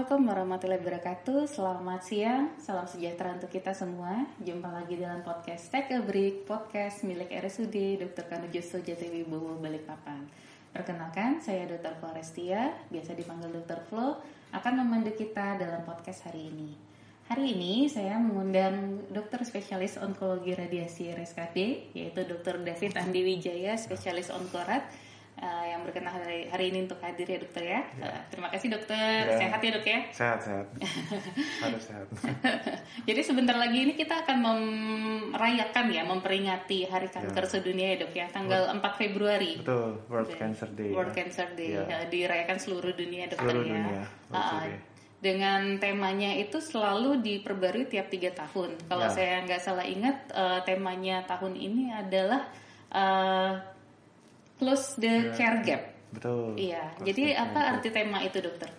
Assalamualaikum warahmatullahi wabarakatuh. Selamat siang, salam sejahtera untuk kita semua. Jumpa lagi dalam podcast Take a Break, podcast milik RSUD Dr. Kanujoso Jatiwibowo Balikpapan. Perkenalkan, saya Dr. Florestia, biasa dipanggil Dr. Flo, akan memandu kita dalam podcast hari ini. Hari ini saya mengundang dokter spesialis onkologi radiasi RSKD, yaitu Dr. David Andi Wijaya, spesialis onkorat, yang berkenan hari ini untuk hadir ya dokter ya. Terima kasih dokter, sehat ya dok ya? Sehat, harus sehat. Jadi sebentar lagi ini kita akan merayakan ya, memperingati Hari Kanker Sedunia ya dok ya, tanggal 4 Februari. Betul, World Cancer Day. World Cancer Day, dirayakan seluruh dunia dokter seluruh ya. Dunia, dengan temanya itu selalu diperbarui tiap 3 tahun. Kalau saya nggak salah ingat, temanya tahun ini adalah Close the Care Gap. Betul. Iya. Jadi apa arti tema itu, dokter?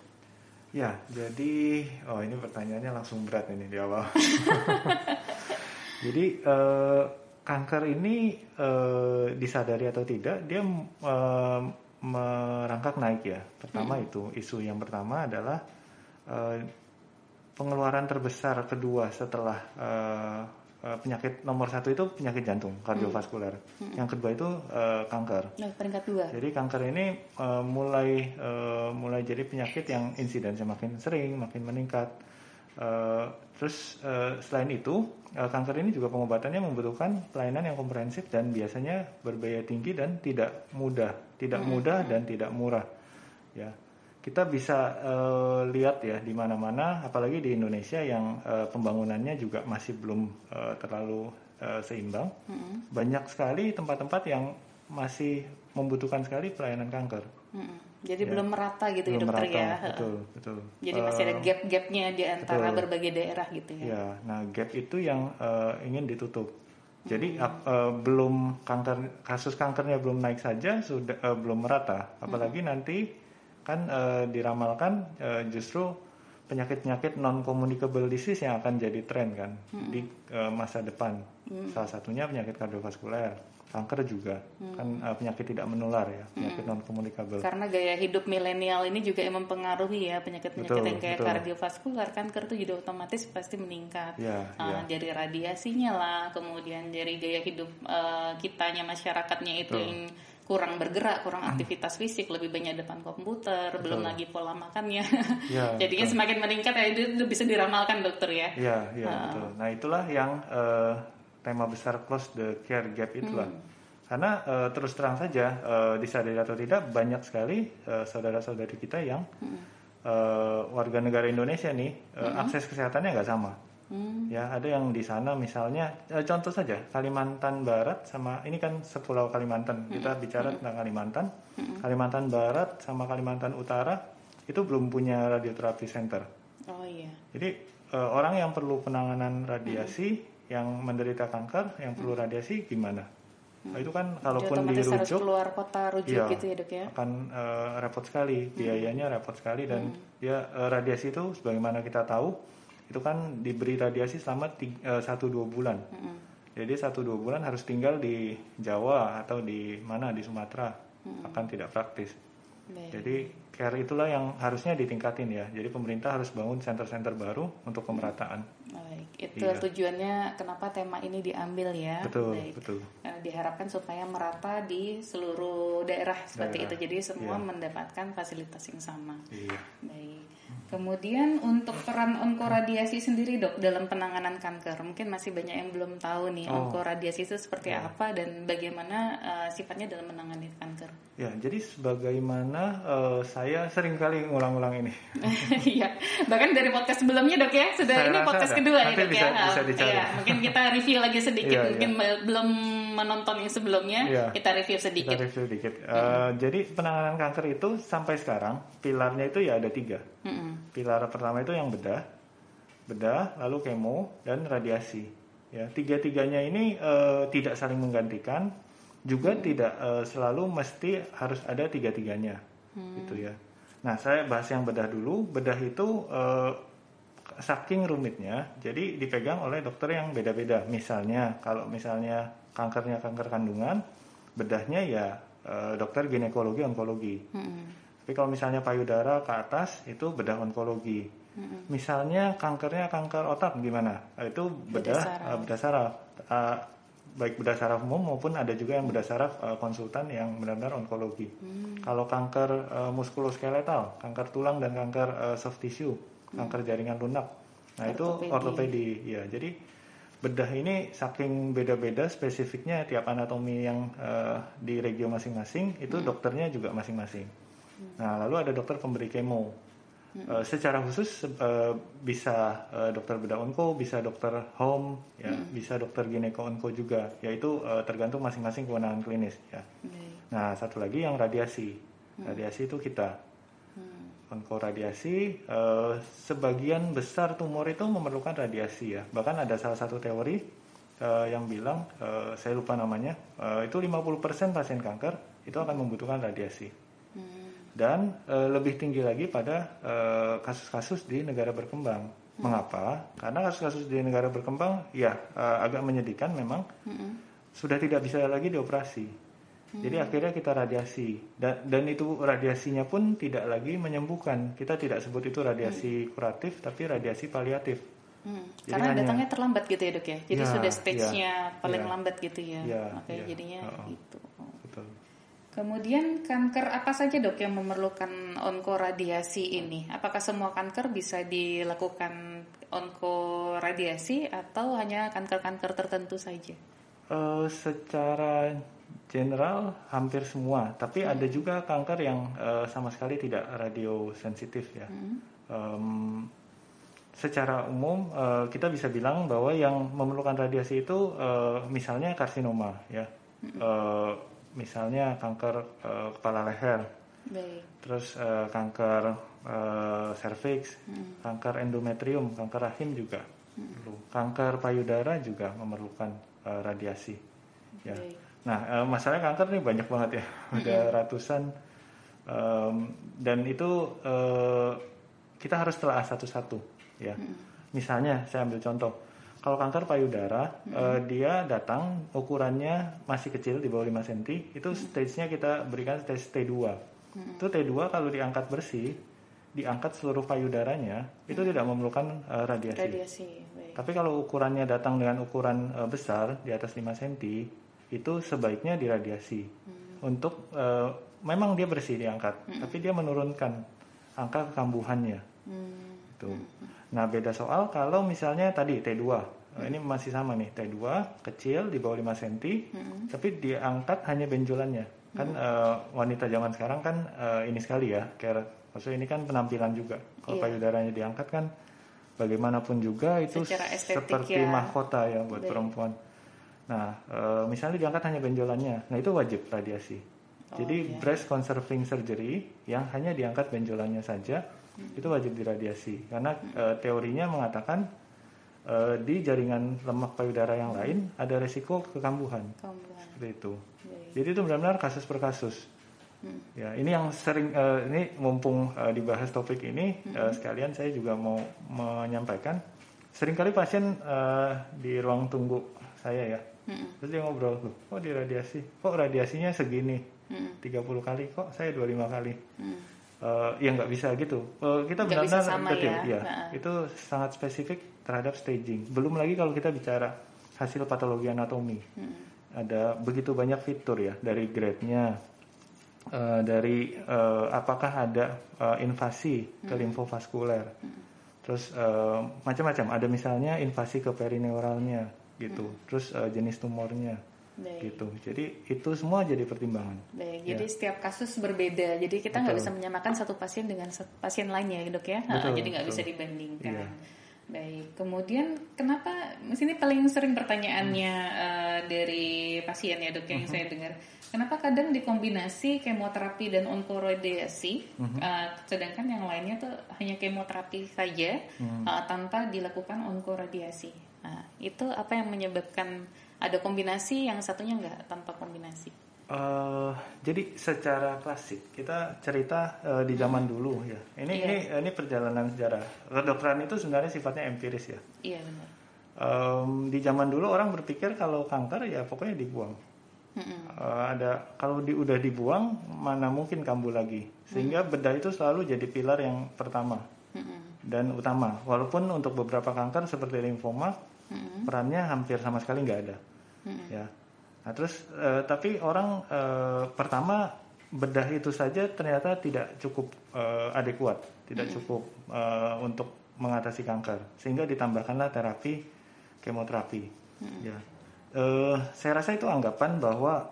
Ya, jadi ini pertanyaannya langsung berat ini di awal. Jadi kanker ini disadari atau tidak, dia merangkak naik ya. Pertama itu isu yang pertama adalah pengeluaran terbesar kedua setelah penyakit nomor 1 itu penyakit jantung kardiovaskuler. Yang kedua itu kanker. Peringkat 2. Jadi kanker ini mulai jadi penyakit yang insidennya makin sering, makin meningkat. Terus selain itu kanker ini juga pengobatannya membutuhkan pelayanan yang komprehensif dan biasanya berbiaya tinggi dan tidak mudah dan tidak murah. Ya. Kita bisa lihat ya di mana-mana, apalagi di Indonesia yang pembangunannya juga masih belum terlalu seimbang. Banyak sekali tempat-tempat yang masih membutuhkan sekali pelayanan kanker. Jadi belum merata gitu ya dokter ya. Betul. Jadi masih ada gap-gapnya di antara berbagai daerah gitu ya. Ya, nah gap itu yang ingin ditutup. Jadi belum kasus kankernya belum naik saja sudah belum merata, apalagi nanti kan diramalkan justru penyakit-penyakit non-communicable disease yang akan jadi tren kan di masa depan. Salah satunya penyakit kardiovaskuler, kanker juga kan penyakit tidak menular ya, penyakit non-communicable. Karena gaya hidup milenial ini juga yang mempengaruhi ya penyakit-penyakit yang kayak kardiovaskuler, kanker itu juga otomatis pasti meningkat. Dari radiasinya lah, kemudian dari gaya hidup kitanya masyarakatnya itu yang kurang bergerak, kurang aktivitas fisik, lebih banyak depan komputer, belum lagi pola makannya. Jadinya semakin meningkat ya, itu bisa diramalkan dokter ya. Betul. Nah itulah yang tema besar Close the Care Gap itulah. Karena terus terang saja disadari atau tidak banyak sekali saudara-saudari kita yang warga negara Indonesia nih akses kesehatannya nggak sama. Ya, ada yang di sana misalnya contoh saja Kalimantan Barat sama ini kan sepulau Kalimantan. Kita bicara tentang Kalimantan. Kalimantan Barat sama Kalimantan Utara itu belum punya radioterapi center. Jadi orang yang perlu penanganan radiasi yang menderita kanker, yang perlu radiasi gimana? Itu kan kalaupun dirujuk harus keluar kota rujuk gitu ya dok ya. Akan repot sekali, biayanya repot sekali dan radiasi itu sebagaimana kita tahu itu kan diberi radiasi selama 1-2 bulan. Jadi 1-2 bulan harus tinggal di Jawa atau di mana di Sumatera, akan tidak praktis. Jadi care itulah yang harusnya ditingkatin ya. Jadi pemerintah harus bangun center-center baru untuk pemerataan. Itu tujuannya kenapa tema ini diambil ya. Betul. Diharapkan supaya merata di seluruh daerah seperti itu. Jadi semua mendapatkan fasilitas yang sama. Baik. Kemudian untuk peran onkoradiasi sendiri dok dalam penanganan kanker, mungkin masih banyak yang belum tahu nih onkoradiasi itu seperti apa dan bagaimana sifatnya dalam menangani kanker. Ya, jadi sebagaimana saya sering kali ngulang-ulang ini. Iya, bahkan dari podcast sebelumnya dok ya, ini podcast kedua ya dok ya. Mungkin kita review lagi sedikit, mungkin belum menonton yang sebelumnya, kita review sedikit. Jadi penanganan kanker itu sampai sekarang pilarnya itu ya ada 3. Pilar pertama itu yang bedah, lalu kemo dan radiasi. Ya, 3-tiganya ini tidak saling menggantikan, juga tidak selalu mesti harus ada 3-tiganya, gitu ya. Nah, saya bahas yang bedah dulu. Bedah itu saking rumitnya, jadi dipegang oleh dokter yang beda-beda. Misalnya, kalau misalnya kankernya kanker kandungan, bedahnya ya dokter ginekologi onkologi. Tapi kalau misalnya payudara ke atas itu bedah onkologi. Misalnya kankernya kanker otak gimana? Itu bedah saraf. Baik bedah saraf umum maupun ada juga yang bedah saraf konsultan yang benar-benar onkologi. Kalau kanker muskuloskeletal, kanker tulang dan kanker soft tissue, kanker jaringan lunak. Nah, itu ortopedi ya. Jadi bedah ini saking beda-beda spesifiknya tiap anatomi yang di regio masing-masing itu dokternya juga masing-masing. Nah, lalu ada dokter pemberi kemo. Secara khusus bisa dokter bedah onko, bisa dokter home, ya, bisa dokter gineko onko juga. Yaitu tergantung masing-masing kewenangan klinis. Ya. Nah, satu lagi yang radiasi. Radiasi itu kita. Onko radiasi, sebagian besar tumor itu memerlukan radiasi ya. Bahkan ada salah satu teori yang bilang, saya lupa namanya, itu 50% pasien kanker itu akan membutuhkan radiasi. Dan lebih tinggi lagi pada kasus-kasus di negara berkembang. Mengapa? Karena kasus-kasus di negara berkembang ya agak menyedihkan memang sudah tidak bisa lagi dioperasi. Jadi akhirnya kita radiasi dan itu radiasinya pun tidak lagi menyembuhkan. Kita tidak sebut itu radiasi kuratif tapi radiasi paliatif. Karena datangnya terlambat gitu ya dok ya. Jadi sudah stage-nya paling lambat gitu ya. Makanya jadinya gitu. Betul. Kemudian kanker apa saja dok yang memerlukan onkoradiasi ini? Apakah semua kanker bisa dilakukan onkoradiasi atau hanya kanker-kanker tertentu saja? Secara general hampir semua, tapi ada juga kanker yang sama sekali tidak radiosensitif ya. Secara umum kita bisa bilang bahwa yang memerlukan radiasi itu misalnya karsinoma ya. Misalnya kanker kepala leher, terus kanker serviks, kanker endometrium, kanker rahim juga, kanker payudara juga memerlukan radiasi. Ya. Nah, masalah kanker ini banyak banget ya, ada ratusan, dan itu kita harus telah satu-satu. Ya, misalnya saya ambil contoh. Kalau kanker payudara, dia datang ukurannya masih kecil di bawah 5 cm, itu stage-nya kita berikan stage T2. Itu T2 kalau diangkat bersih, diangkat seluruh payudaranya, itu tidak memerlukan radiasi. Tapi kalau ukurannya datang dengan ukuran besar, di atas 5 cm, itu sebaiknya diradiasi. Untuk, memang dia bersih diangkat, tapi dia menurunkan angka kekambuhannya. Itu. Nah, beda soal kalau misalnya tadi T2. Ini masih sama nih, T2 kecil di bawah 5 cm, tapi diangkat hanya benjolannya. Kan wanita zaman sekarang kan ini sekali ya, maksudnya ini kan penampilan juga. Kalau payudaranya diangkat kan bagaimanapun juga itu seperti mahkota ya buat perempuan. Nah, misalnya diangkat hanya benjolannya, nah itu wajib radiasi. Jadi breast conserving surgery yang hanya diangkat benjolannya saja, itu wajib diradiasi karena teorinya mengatakan di jaringan lemak payudara yang lain ada resiko kekambuhan. Seperti itu. Jadi itu benar-benar kasus per kasus. Ya, ini yang sering ini mumpung dibahas topik ini sekalian saya juga mau menyampaikan seringkali pasien di ruang tunggu saya ya. Terus dia ngobrol, kok diradiasi? Kok radiasinya segini? 30 kali kok saya 25 kali. Ya nggak bisa gitu. Kita benar-benar itu sangat spesifik terhadap staging. Belum lagi kalau kita bicara hasil patologi anatomi. Ada begitu banyak fitur ya, dari grade-nya, dari apakah ada invasi ke limfovaskuler, terus macam-macam. Ada misalnya invasi ke perineuralnya gitu, terus jenis tumornya. Gitu. Jadi itu semua jadi pertimbangan. Jadi setiap kasus berbeda. Jadi kita nggak bisa menyamakan satu pasien dengan pasien lainnya, dok ya. Jadi nggak bisa dibandingkan. Baik. Kemudian kenapa? Ini paling sering pertanyaannya dari pasien ya dok yang saya dengar. Kenapa kadang dikombinasi kemoterapi dan onkoradiasi, sedangkan yang lainnya tuh hanya kemoterapi saja tanpa dilakukan onkoradiasi. Nah, itu apa yang menyebabkan ada kombinasi, yang satunya enggak tanpa kombinasi? Jadi secara klasik kita cerita di zaman dulu ya. Ini perjalanan sejarah. Kedokteran itu sebenarnya sifatnya empiris ya. Iya benar. Di zaman dulu orang berpikir kalau kanker ya pokoknya dibuang. Ada kalau udah dibuang mana mungkin kambuh lagi, sehingga bedah itu selalu jadi pilar yang pertama dan utama. Walaupun untuk beberapa kanker seperti limfoma perannya hampir sama sekali nggak ada. Ya. Nah terus tapi orang pertama bedah itu saja ternyata tidak cukup adekuat, tidak cukup untuk mengatasi kanker, sehingga ditambahkanlah terapi kemoterapi. Ya. Saya rasa itu anggapan bahwa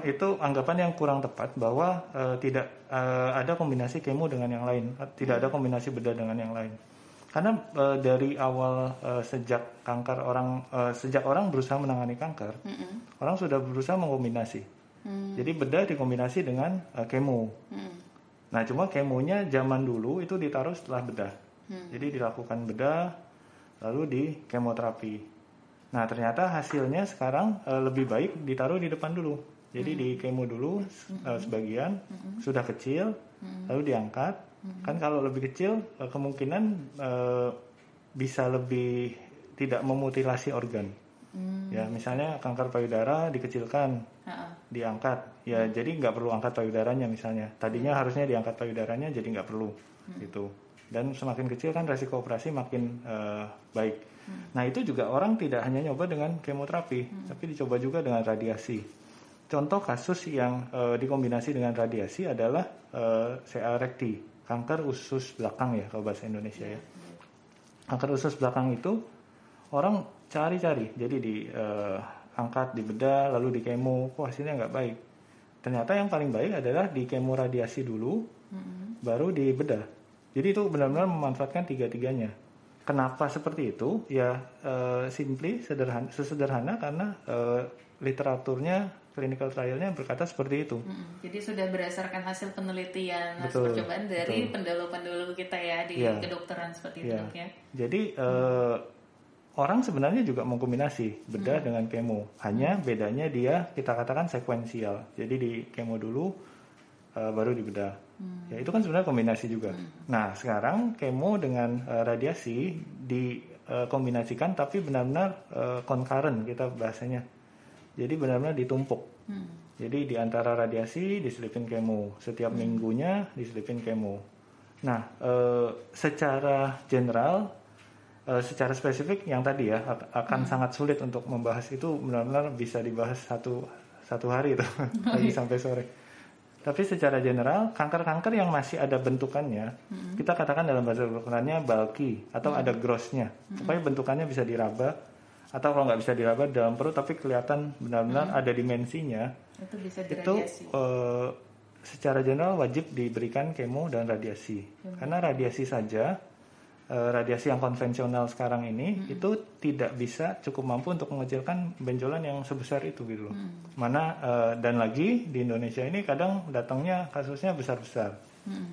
itu anggapan yang kurang tepat bahwa tidak ada kombinasi kemo dengan yang lain, tidak ada kombinasi bedah dengan yang lain. Karena dari awal sejak orang berusaha menangani kanker, orang sudah berusaha mengkombinasi. Jadi bedah dikombinasi dengan kemo. Nah cuma kemonya zaman dulu itu ditaruh setelah bedah. Jadi dilakukan bedah lalu di kemoterapi. Nah ternyata hasilnya sekarang lebih baik ditaruh di depan dulu. Jadi di kemo dulu sebagian sudah kecil, lalu diangkat. Kan kalau lebih kecil kemungkinan bisa lebih tidak memutilasi organ. Ya misalnya kanker payudara dikecilkan, diangkat. Ya jadi nggak perlu angkat payudaranya misalnya. Tadinya harusnya diangkat payudaranya, jadi nggak perlu gitu. Dan semakin kecil kan resiko operasi makin baik. Nah itu juga orang tidak hanya nyoba dengan kemoterapi, tapi dicoba juga dengan radiasi. Contoh kasus yang dikombinasi dengan radiasi adalah CA recti, kanker usus belakang ya kalau bahasa Indonesia ya. Kanker usus belakang itu orang cari-cari, jadi diangkat, dibedah, lalu di kemo, kok hasilnya nggak baik. Ternyata yang paling baik adalah di kemo radiasi dulu, baru dibedah. Jadi itu benar-benar memanfaatkan tiga-tiganya. Kenapa seperti itu? Ya sederhana karena literaturnya, clinical trialnya berkata seperti itu. Jadi sudah berdasarkan hasil penelitian, hasil percobaan dari pendahulu-pendahulu kita ya di kedokteran seperti itu ya. Jadi orang sebenarnya juga mengkombinasi bedah dengan kemo. Hanya bedanya dia kita katakan sekuensial. Jadi di kemo dulu baru dibedah. Ya itu kan sebenarnya kombinasi juga. Nah sekarang kemo dengan radiasi dikombinasikan tapi benar-benar concurrent kita bahasanya. Jadi benar-benar ditumpuk. Jadi di antara radiasi diselipin kemo, setiap minggunya diselipin kemo. Nah secara general, secara spesifik yang tadi ya akan sangat sulit untuk membahas itu, benar-benar bisa dibahas satu hari itu lagi sampai sore. Tapi secara general, kanker-kanker yang masih ada bentukannya, kita katakan dalam bahasa kedokterannya bulky atau ada grossnya. Pokoknya bentukannya bisa diraba, atau kalau nggak bisa diraba dalam perut tapi kelihatan benar-benar ada dimensinya. Itu bisa diradiasi. Itu secara general wajib diberikan kemo dan radiasi. Karena radiasi saja, radiasi yang konvensional sekarang ini itu tidak bisa cukup mampu untuk mengecilkan benjolan yang sebesar itu gitu loh. Mana dan lagi di Indonesia ini kadang datangnya kasusnya besar-besar.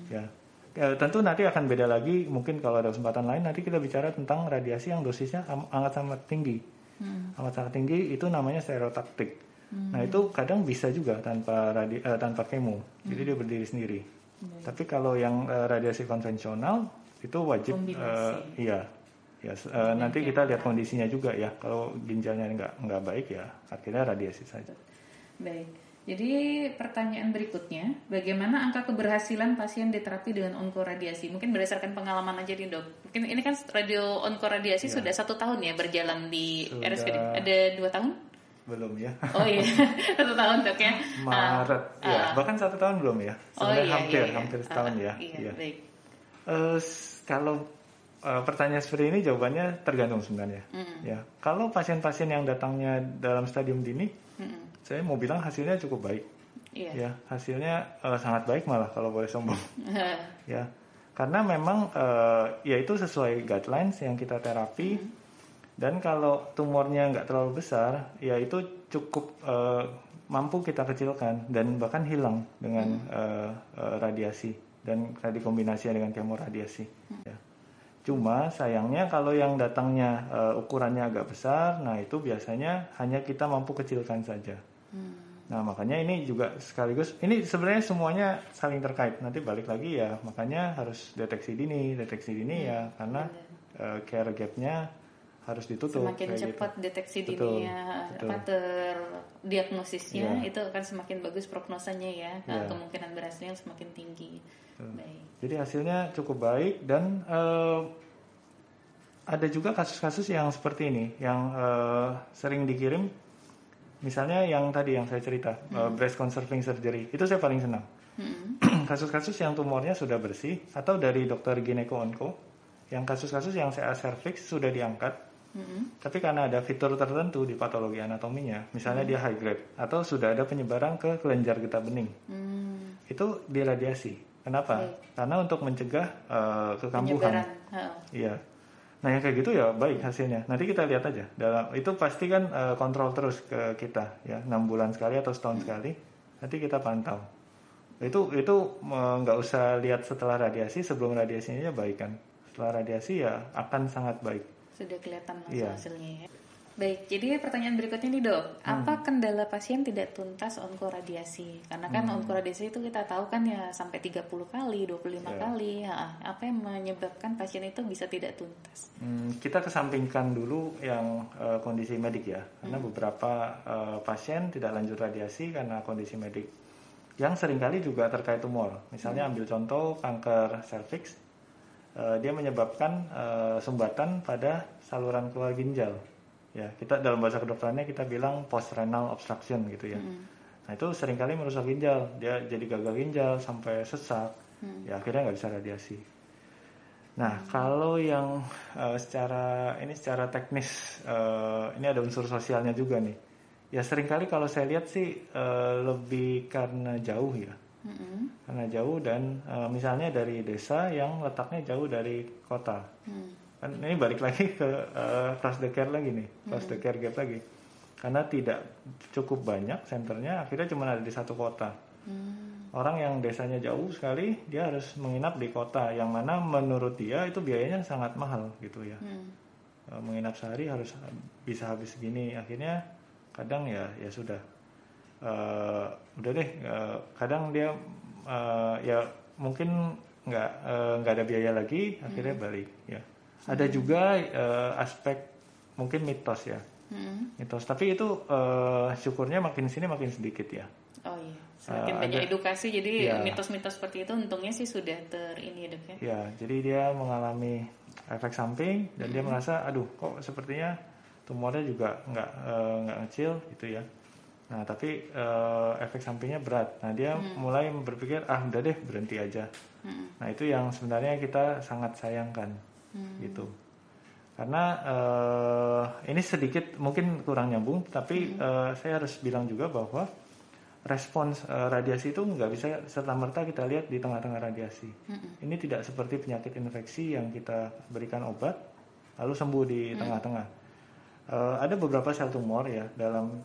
Ya. Tentu nanti akan beda lagi, mungkin kalau ada kesempatan lain nanti kita bicara tentang radiasi yang dosisnya sangat tinggi. Sangat tinggi itu namanya stereotaktik. Nah, itu kadang bisa juga tanpa kemo. Jadi dia berdiri sendiri. Tapi kalau yang radiasi konvensional itu wajib nanti kita lihat kondisinya juga ya. Kalau ginjalnya nggak baik ya akhirnya radiasi saja. Baik. Jadi pertanyaan berikutnya, bagaimana angka keberhasilan pasien diterapi dengan onkoradiasi? Mungkin berdasarkan pengalaman aja nih dok. Mungkin ini kan radio onkoradiasi sudah 1 tahun ya berjalan di RSPD. Ada 2 tahun? Belum ya. Oh iya, 1 tahun dok ya. Maret ya, bahkan 1 tahun belum ya. Sebenarnya hampir setahun ya. Iya. Baik. Kalau pertanyaan seperti ini jawabannya tergantung sebenarnya. Ya, kalau pasien-pasien yang datangnya dalam stadium dini, saya mau bilang hasilnya cukup baik. Ya, hasilnya sangat baik malah kalau boleh sombong. Ya, karena memang ya itu sesuai guidelines yang kita terapi. Dan kalau tumornya nggak terlalu besar, ya itu cukup mampu kita kecilkan dan bahkan hilang dengan radiasi dan dikombinasikan dengan kemoradiasi. Ya. Cuma sayangnya kalau yang datangnya ukurannya agak besar, nah itu biasanya hanya kita mampu kecilkan saja. Nah makanya ini juga sekaligus, ini sebenarnya semuanya saling terkait. Nanti balik lagi ya, makanya harus deteksi dini ya, karena care gap-nya harus ditutup. Semakin cepat gitu. deteksi dini ya, diagnosisnya itu akan semakin bagus prognosanya ya, kemungkinan berhasilnya semakin tinggi. Baik. Jadi hasilnya cukup baik dan ada juga kasus-kasus yang seperti ini yang sering dikirim, misalnya yang tadi yang saya cerita breast conserving surgery, itu saya paling senang. Kasus-kasus yang tumornya sudah bersih atau dari dokter gineko-onko, yang kasus-kasus yang CA cervix sudah diangkat. Tapi karena ada fitur tertentu di patologi anatominya, misalnya dia high grade atau sudah ada penyebaran ke kelenjar getah bening, itu diradiasi. Kenapa? Karena untuk mencegah kekambuhan. Iya. Nah yang kayak gitu ya baik hasilnya. Nanti kita lihat aja. Itu pasti kan kontrol terus ke kita ya, 6 bulan sekali atau setahun sekali. Nanti kita pantau. Itu nggak usah lihat setelah radiasi, sebelum radiasinya baik kan. Setelah radiasi ya akan sangat baik. Sudah kelihatan hasilnya ya. Baik, jadi pertanyaan berikutnya nih dok, apa kendala pasien tidak tuntas onkoradiasi? Karena kan onkoradiasi itu kita tahu kan ya sampai 30 kali, 25 kali. Apa yang menyebabkan pasien itu bisa tidak tuntas? Kita kesampingkan dulu yang kondisi medik ya, karena beberapa pasien tidak lanjut radiasi karena kondisi medik yang seringkali juga terkait tumor. Misalnya ambil contoh kanker cervix, dia menyebabkan sumbatan pada saluran keluar ginjal. Ya, kita dalam bahasa kedokterannya kita bilang post renal obstruction gitu ya. Nah itu seringkali merusak ginjal, dia jadi gagal ginjal sampai sesak, ya akhirnya nggak bisa radiasi. Nah kalau yang secara teknis, ini ada unsur sosialnya juga nih. Ya seringkali kalau saya lihat sih lebih karena jauh ya, karena jauh dan misalnya dari desa yang letaknya jauh dari kota. Kan ini balik lagi ke cross the care lagi nih, cross the care gap lagi. Karena tidak cukup banyak senternya, akhirnya cuma ada di satu kota. Orang yang desanya jauh sekali, dia harus menginap di kota, yang mana menurut dia itu biayanya sangat mahal gitu ya. Menginap sehari harus bisa habis segini, akhirnya kadang ya sudah, udah deh. Kadang dia ya mungkin nggak ada biaya lagi, akhirnya balik ya. Ada juga aspek mungkin mitos ya, mitos. Tapi itu syukurnya makin sini makin sedikit ya. Oh iya, semakin banyak edukasi, jadi mitos-mitos seperti itu untungnya sih sudah ini dok ya. Ya, jadi dia mengalami efek samping dan dia merasa, aduh kok sepertinya tumornya juga nggak ngecil gitu ya. Nah tapi efek sampingnya berat. Nah dia mulai berpikir udah deh berhenti aja. Nah itu yang sebenarnya kita sangat sayangkan gitu. Karena ini sedikit mungkin kurang nyambung, tapi saya harus bilang juga bahwa respons radiasi itu nggak bisa serta-merta kita lihat di tengah-tengah radiasi. Ini tidak seperti penyakit infeksi yang kita berikan obat lalu sembuh di tengah-tengah. Ada beberapa sel tumor ya dalam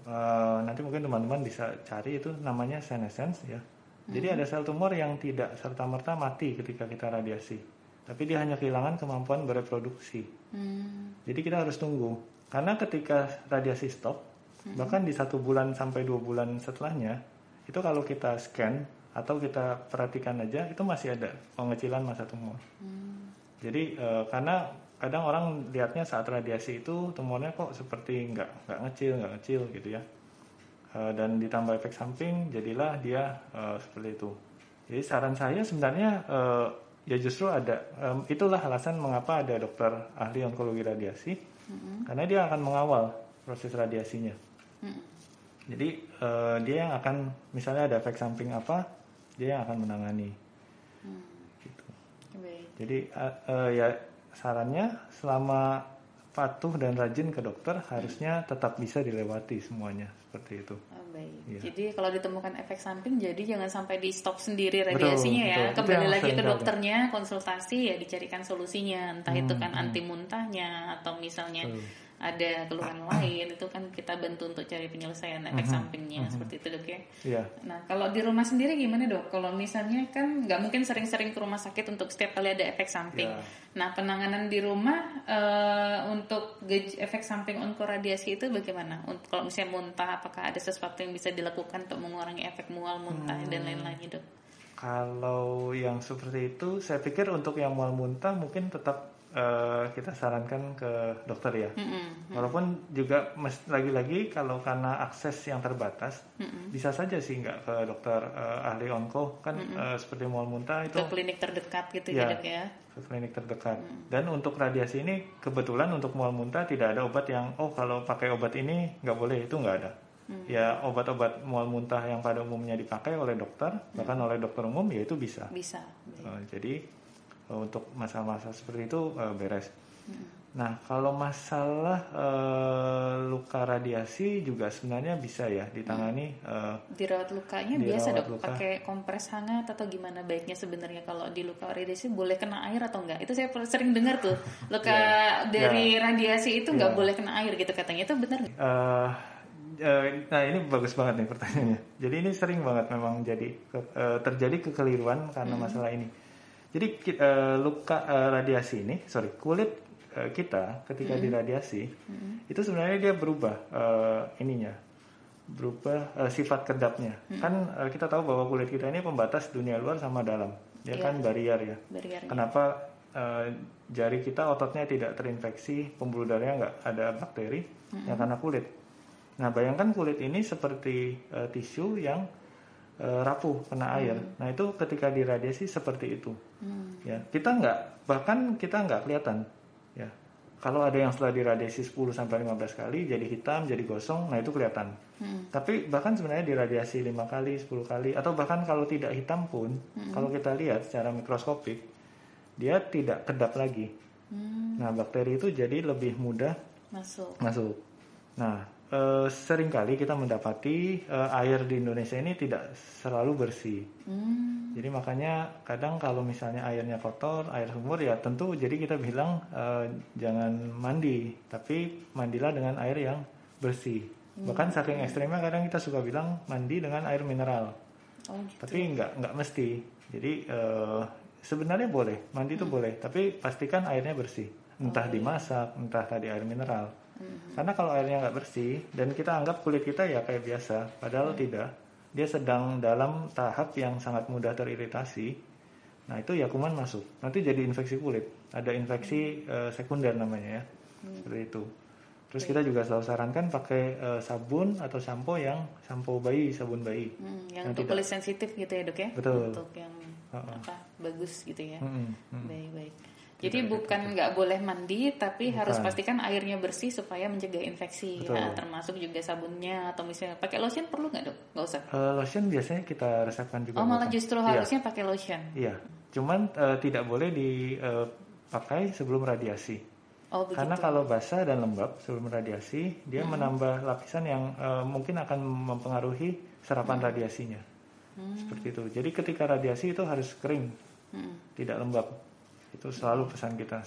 nanti mungkin teman-teman bisa cari, itu namanya senescence ya. Jadi ada sel tumor yang tidak serta-merta mati ketika kita radiasi, tapi dia hanya kehilangan kemampuan bereproduksi. Jadi kita harus tunggu, karena ketika radiasi stop, bahkan di 1 bulan sampai 2 bulan setelahnya, itu kalau kita scan atau kita perhatikan aja, itu masih ada pengecilan massa tumor. Jadi karena kadang orang lihatnya saat radiasi itu tumornya kok seperti nggak ngecil gitu ya, dan ditambah efek samping jadilah dia seperti itu. Jadi saran saya sebenarnya ya justru ada, itulah alasan mengapa ada dokter ahli onkologi radiasi, karena dia akan mengawal proses radiasinya. Jadi dia yang akan, misalnya ada efek samping apa, dia yang akan menangani. Gitu. Jadi ya sarannya selama patuh dan rajin ke dokter harusnya tetap bisa dilewati semuanya seperti itu. Baik. Ya. Jadi kalau ditemukan efek samping, jadi jangan sampai di stop sendiri radiasinya. Betul. Kembali lagi ke dokternya, konsultasi ya, dicarikan solusinya. Entah itu kan anti muntahnya atau misalnya ada keluhan lain, itu kan kita bantu untuk cari penyelesaian efek sampingnya, seperti itu dok ya. Yeah. Nah kalau di rumah sendiri gimana dok? Kalau misalnya kan nggak mungkin sering-sering ke rumah sakit untuk setiap kali ada efek samping. Nah penanganan di rumah untuk efek samping onkoradiasi itu bagaimana? Kalau misalnya muntah, apakah ada sesuatu yang bisa dilakukan untuk mengurangi efek mual, muntah dan lain-lainnya dok? Kalau yang seperti itu, saya pikir untuk yang mual muntah mungkin tetap kita sarankan ke dokter ya. Walaupun juga lagi-lagi kalau karena akses yang terbatas, bisa saja sih nggak ke dokter ahli onko kan, seperti mual muntah itu ke klinik terdekat gitu ya, ya, Dok ya. ke klinik terdekat. Dan untuk radiasi ini kebetulan untuk mual muntah tidak ada obat yang kalau pakai obat ini nggak boleh, itu nggak ada. Ya obat-obat mual muntah yang pada umumnya dipakai oleh dokter, bahkan oleh dokter umum ya itu bisa. Jadi untuk masalah-masalah seperti itu beres. Nah kalau masalah luka radiasi juga sebenarnya bisa ya ditangani. Dirawat lukanya biasa dok, pakai kompres hangat atau gimana baiknya sebenarnya kalau di luka radiasi boleh kena air atau enggak? Itu saya sering dengar tuh luka dari radiasi itu nggak boleh kena air gitu katanya, itu benar nggak? Nah ini bagus banget nih pertanyaannya. Jadi ini sering banget memang terjadi kekeliruan karena masalah ini. Jadi luka radiasi ini, kulit kita ketika diradiasi itu sebenarnya dia berubah berubah sifat kedapnya. Kan kita tahu bahwa kulit kita ini pembatas dunia luar sama dalam, dia kan barrier ya. Kenapa jari kita ototnya tidak terinfeksi, pembuluh darahnya nggak ada bakteri? Ya karena kulit. Nah bayangkan kulit ini seperti tisu yang rapuh kena air. Nah itu ketika diradiasi seperti itu. Ya kita bahkan nggak kelihatan. Ya kalau ada yang setelah diradiasi 10 sampai 15 kali jadi hitam, jadi gosong, nah itu kelihatan. Tapi bahkan sebenarnya diradiasi 5 kali, 10 kali, atau bahkan kalau tidak hitam pun, kalau kita lihat secara mikroskopik, dia tidak kedap lagi. Nah bakteri itu jadi lebih mudah masuk. Nah seringkali kita mendapati air di Indonesia ini tidak selalu bersih. Jadi makanya kadang kalau misalnya airnya kotor, air sumur ya tentu jadi kita bilang jangan mandi, tapi mandilah dengan air yang bersih. Bahkan saking ekstrimnya kadang kita suka bilang mandi dengan air mineral. Gitu. Tapi nggak mesti. Jadi sebenarnya boleh, mandi itu boleh, tapi pastikan airnya bersih. Entah dimasak, entah tadi air mineral. Karena kalau airnya nggak bersih dan kita anggap kulit kita ya kayak biasa, padahal tidak, dia sedang dalam tahap yang sangat mudah teriritasi. Nah itu ya kuman masuk, nanti jadi infeksi kulit, ada infeksi sekunder namanya ya, seperti itu. Terus kita juga selalu sarankan pakai sabun atau sampo bayi, sabun bayi. Yang untuk kulit sensitif gitu ya dok ya? Betul. Untuk yang bagus gitu ya. Baik. Jadi bukan nggak boleh mandi, tapi harus pastikan airnya bersih supaya mencegah infeksi. Ya, termasuk juga sabunnya atau misalnya pakai lotion perlu nggak dok? Nggak usah. Lotion biasanya kita resepkan juga. Malah justru harusnya pakai lotion. Iya, cuman tidak boleh dipakai sebelum radiasi. Karena kalau basah dan lembab sebelum radiasi, dia menambah lapisan yang mungkin akan mempengaruhi serapan radiasinya. Seperti itu. Jadi ketika radiasi itu harus kering, tidak lembab. Itu selalu pesan kita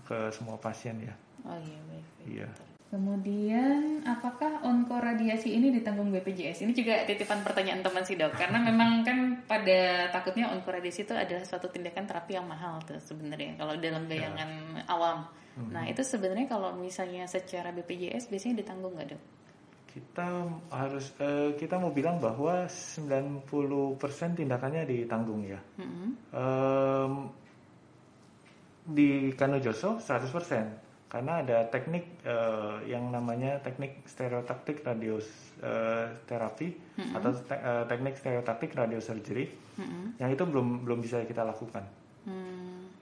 ke semua pasien ya. Oh iya, baik. Iya. Kemudian apakah onkoradiasi ini ditanggung BPJS? Ini juga titipan pertanyaan teman sih dok, karena memang kan pada takutnya onkoradiasi itu adalah suatu tindakan terapi yang mahal tuh sebenarnya kalau dalam bayangan awam. Nah itu sebenarnya kalau misalnya secara BPJS biasanya ditanggung nggak dok? Kita mau bilang bahwa 90% tindakannya ditanggung ya. Di Kanojoso 100% karena ada teknik yang namanya teknik stereotaktik radioterapi atau teknik stereotaktik radiosurgery yang itu belum bisa kita lakukan.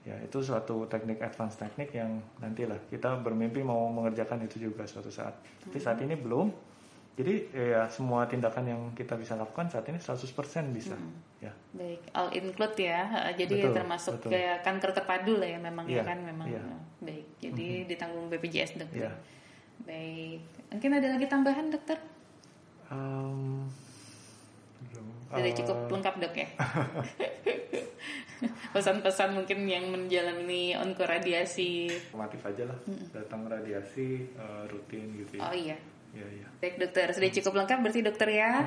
Ya itu suatu teknik advance teknik yang nantilah kita bermimpi mau mengerjakan itu juga suatu saat. Tapi saat ini belum. Jadi ya semua tindakan yang kita bisa lakukan saat ini 100% bisa. Ya. Baik, all include ya. Jadi termasuk kayak kanker terpadu lah ya memang ya kan memang. Baik. Jadi ditanggung BPJS dokter. Baik. Mungkin ada lagi tambahan dokter? Sudah cukup lengkap dok ya. Pesan-pesan mungkin yang menjalani onkoradiasi. Formatif aja lah. Datang radiasi rutin gitu ya. Oh iya. Ya. Baik dokter, sudah cukup lengkap berarti dokter ya.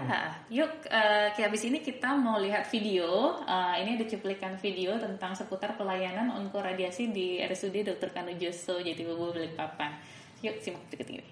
Yuk, habis ini kita mau lihat video. Ini ada cuplikan video tentang seputar pelayanan onkoradiasi di RSUD Dr. Kanojoso Jatibobo Balikpapan. Yuk simak berikut ini.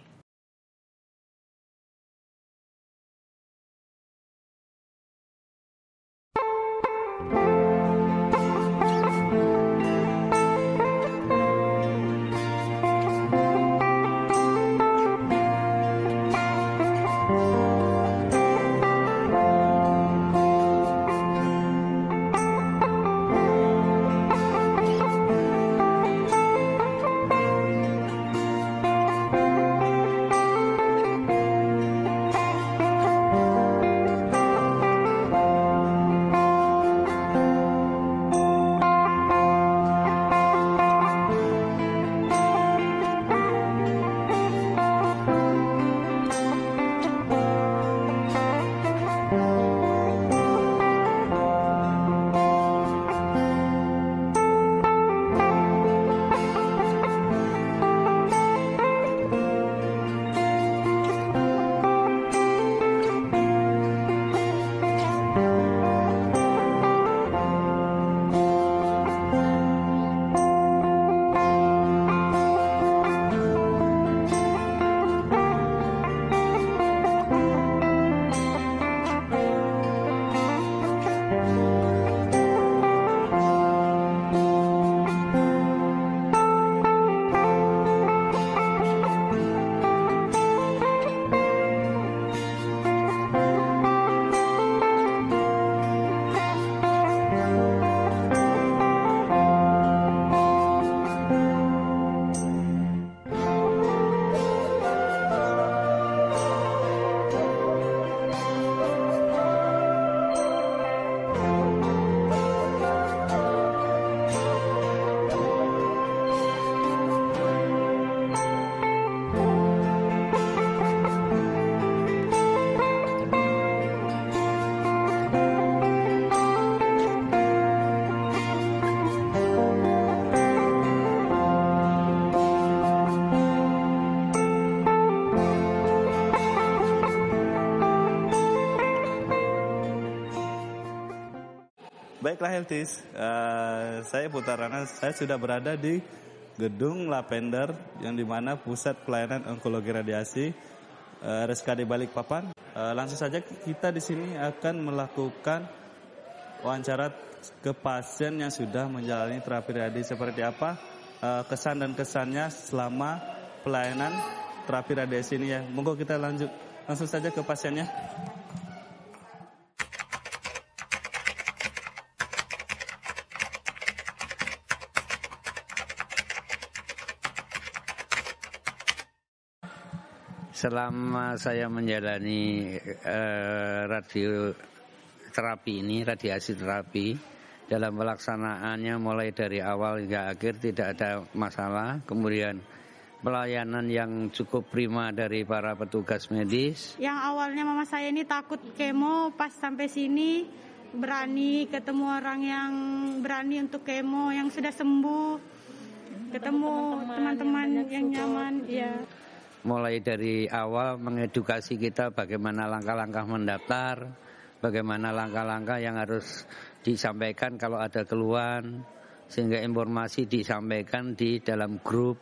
Baiklah Heltis, saya Putarana, saya sudah berada di Gedung Lavender yang dimana pusat pelayanan onkologi radiasi RSKD Balikpapan. Langsung saja kita di sini akan melakukan wawancara ke pasien yang sudah menjalani terapi radiasi. Seperti apa kesan dan kesannya selama pelayanan terapi radiasi ini ya. Monggo kita langsung saja ke pasiennya. Selama saya menjalani radiasi terapi, dalam pelaksanaannya mulai dari awal hingga akhir tidak ada masalah. Kemudian pelayanan yang cukup prima dari para petugas medis. Yang awalnya mama saya ini takut kemo, pas sampai sini berani ketemu orang yang berani untuk kemo, yang sudah sembuh, ketemu teman-teman yang nyaman, ya. Mulai dari awal mengedukasi kita bagaimana langkah-langkah mendaftar, bagaimana langkah-langkah yang harus disampaikan kalau ada keluhan, sehingga informasi disampaikan di dalam grup,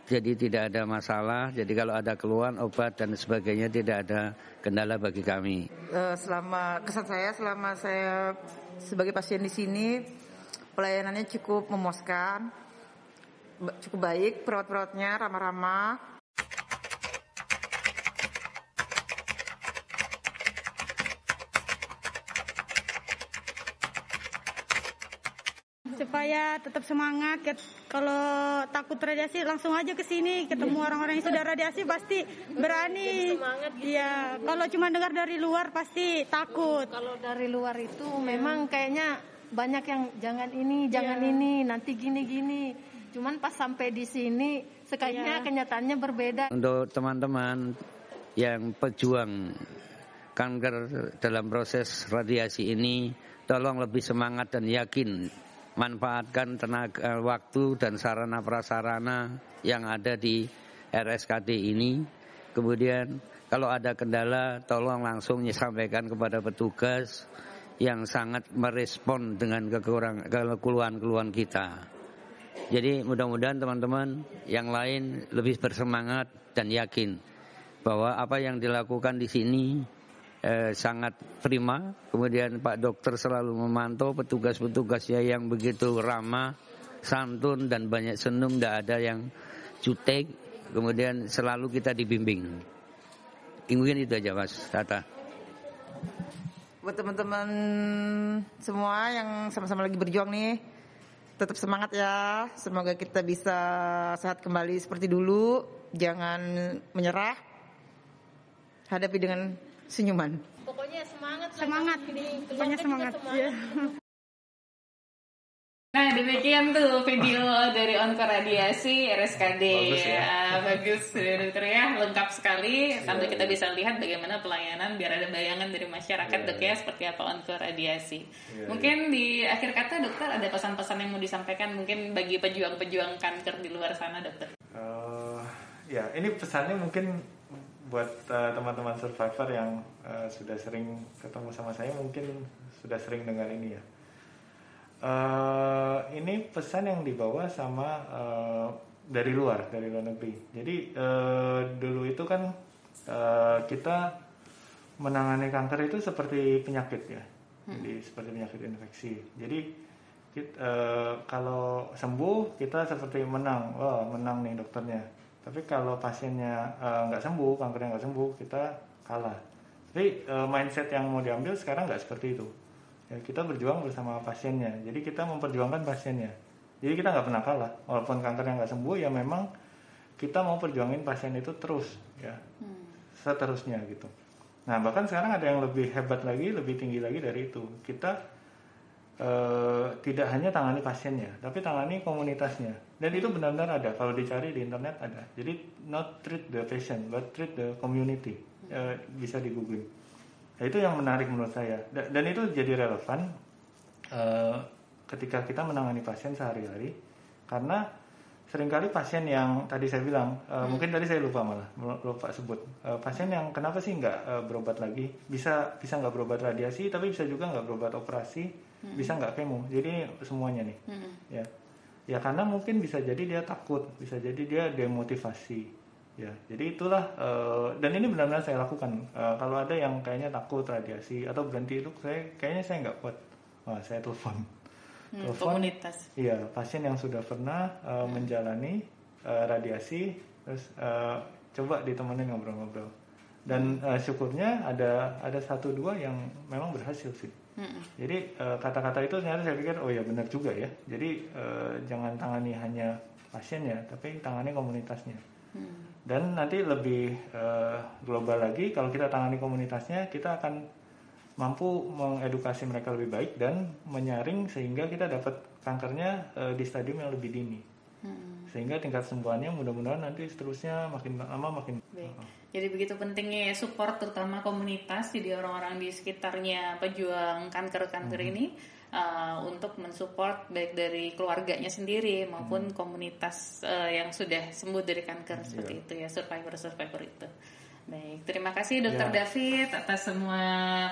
jadi tidak ada masalah. Jadi kalau ada keluhan, obat dan sebagainya tidak ada kendala bagi kami. Selama saya sebagai pasien di sini, pelayanannya cukup memuaskan, cukup baik, perawat-perawatnya ramah-ramah. Supaya tetap semangat, kalau takut radiasi langsung aja ke sini, ketemu orang-orang yang sudah radiasi pasti berani. Iya, kalau cuma dengar dari luar pasti takut. Kalau dari luar itu memang kayaknya banyak yang jangan ini, nanti gini. Cuman pas sampai di sini sekayaknya kenyataannya berbeda. Untuk teman-teman yang pejuang kanker dalam proses radiasi ini, tolong lebih semangat dan yakin. Manfaatkan tenaga, waktu dan sarana prasarana yang ada di RSKD ini. Kemudian kalau ada kendala tolong langsung disampaikan kepada petugas yang sangat merespon dengan keluhan-keluhan kita. Jadi mudah-mudahan teman-teman yang lain lebih bersemangat dan yakin bahwa apa yang dilakukan di sini sangat prima. Kemudian Pak Dokter selalu memantau petugas-petugasnya yang begitu ramah, santun dan banyak senyum, tidak ada yang jutek. Kemudian selalu kita dibimbing. Mungkin itu aja Mas Tata. Buat teman-teman semua yang sama-sama lagi berjuang nih, tetap semangat ya. Semoga kita bisa sehat kembali seperti dulu. Jangan menyerah. Hadapi dengan senyuman. Pokoknya semangat. Pokoknya semangat. Ya. Nah, demikian tuh video dari Onkoradiasi RSKD. Bagus ya. Bagus dokter ya, lengkap sekali. Sampai kita bisa lihat bagaimana pelayanan biar ada bayangan dari masyarakat dok ya seperti apa Onkoradiasi. Mungkin di akhir kata dokter ada pesan-pesan yang mau disampaikan mungkin bagi pejuang-pejuang kanker di luar sana dokter. Ya, ini pesannya mungkin buat teman-teman survivor yang sudah sering ketemu sama saya, mungkin sudah sering dengar ini ya. Ini pesan yang dibawa sama dari luar negeri. Jadi dulu itu kan kita menangani kanker itu seperti penyakit ya, jadi seperti penyakit infeksi. Jadi kalau sembuh kita seperti menang, menang nih dokternya. Tapi kalau pasiennya nggak sembuh, kankernya nggak sembuh, kita kalah. Tapi mindset yang mau diambil sekarang nggak seperti itu. Ya, kita berjuang bersama pasiennya. Jadi kita memperjuangkan pasiennya. Jadi kita nggak pernah kalah. Walaupun kankernya nggak sembuh, ya memang kita mau perjuangin pasien itu terus, ya, seterusnya gitu. Nah bahkan sekarang ada yang lebih hebat lagi, lebih tinggi lagi dari itu. Kita tidak hanya tangani pasiennya, tapi tangani komunitasnya. Dan itu benar-benar ada. Kalau dicari di internet ada. Jadi not treat the patient, but treat the community. Bisa di Google. Nah, itu yang menarik menurut saya. Dan itu jadi relevan ketika kita menangani pasien sehari-hari. Karena seringkali pasien yang tadi saya bilang, mungkin tadi saya lupa sebut, pasien yang kenapa sih nggak berobat lagi, bisa nggak berobat radiasi, tapi bisa juga nggak berobat operasi, bisa nggak kemo, jadi semuanya nih, ya karena mungkin bisa jadi dia takut, bisa jadi dia demotivasi, ya jadi itulah, dan ini benar-benar saya lakukan, kalau ada yang kayaknya takut radiasi atau berhenti itu, kayaknya saya nggak kuat, saya telepon. Komunitas. Iya, pasien yang sudah pernah menjalani radiasi, terus coba ditemenin ngobrol-ngobrol. Dan syukurnya ada 1-2 yang memang berhasil sih. Jadi kata-kata itu ternyata saya pikir, oh ya benar juga ya. Jadi jangan tangani hanya pasiennya, tapi tangani komunitasnya. Dan nanti lebih global lagi, kalau kita tangani komunitasnya, kita akan mampu mengedukasi mereka lebih baik dan menyaring sehingga kita dapat kankernya di stadium yang lebih dini, sehingga tingkat sembuhannya mudah-mudahan nanti seterusnya makin lama makin baik. Jadi begitu pentingnya ya support, terutama komunitas, jadi orang-orang di sekitarnya pejuang kanker ini untuk mensupport baik dari keluarganya sendiri maupun komunitas yang sudah sembuh dari kanker seperti itu ya, survivor itu. Baik, terima kasih Dr. David atas semua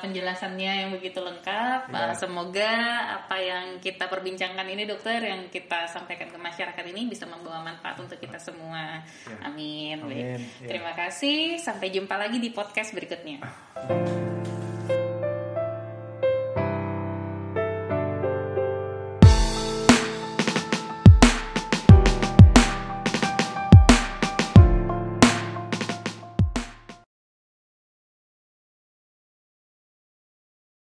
penjelasannya yang begitu lengkap. Semoga apa yang kita perbincangkan ini dokter, yang kita sampaikan ke masyarakat ini bisa membawa manfaat untuk kita semua. Amin. Baik. Terima kasih, sampai jumpa lagi di podcast berikutnya.